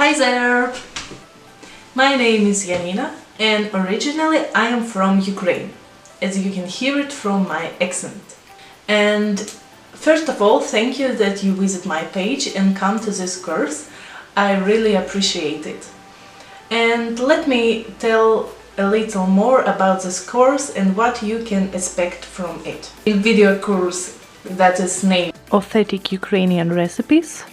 Hi there! My name is Janina and originally I am from Ukraine, as you can hear it from my accent. And first of all, thank you that you visit my page and come to this course. I really appreciate it. And let me tell a little more about this course and what you can expect from it. A video course that is named Authentic Ukrainian Recipes.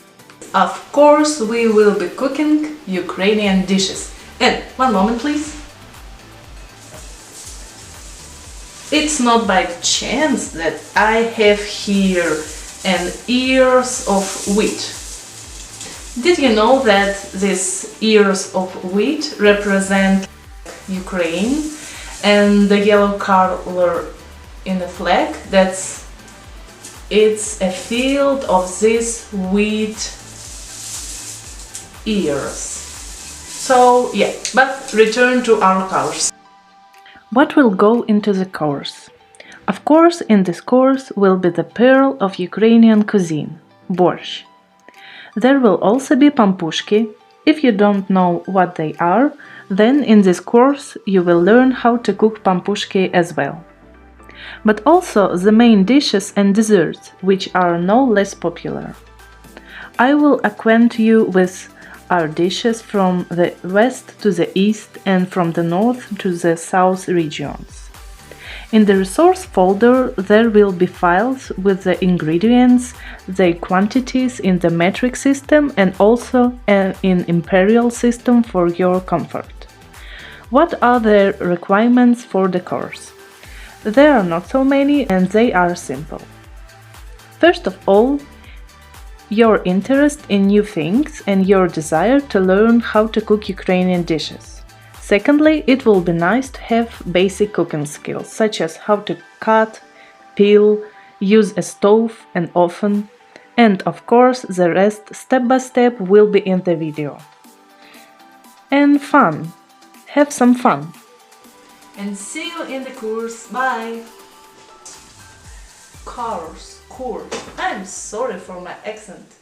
Of course, we will be cooking Ukrainian dishes. And one moment, please. It's not by chance that I have here an ears of wheat. Did you know that these ears of wheat represent Ukraine and the yellow color in the flag, it's a field of these wheat ears. So yeah, but return to our course. What will go into the course? Of course, in this course will be the pearl of Ukrainian cuisine, borscht. There will also be pampushki. If you don't know what they are, then in this course you will learn how to cook pampushki as well. But also the main dishes and desserts, which are no less popular. I will acquaint you with our dishes from the west to the east and from the north to the south regions. In the resource folder there will be files with the ingredients, their quantities in the metric system and also in imperial system for your comfort. What are the requirements for the course? There are not so many and they are simple. First of all, your interest in new things and your desire to learn how to cook Ukrainian dishes. Secondly, it will be nice to have basic cooking skills, such as how to cut, peel, use a stove and oven, and of course the rest step by step will be in the video. And fun. Have some fun. And see you in the course. Bye! Course. I'm sorry for my accent.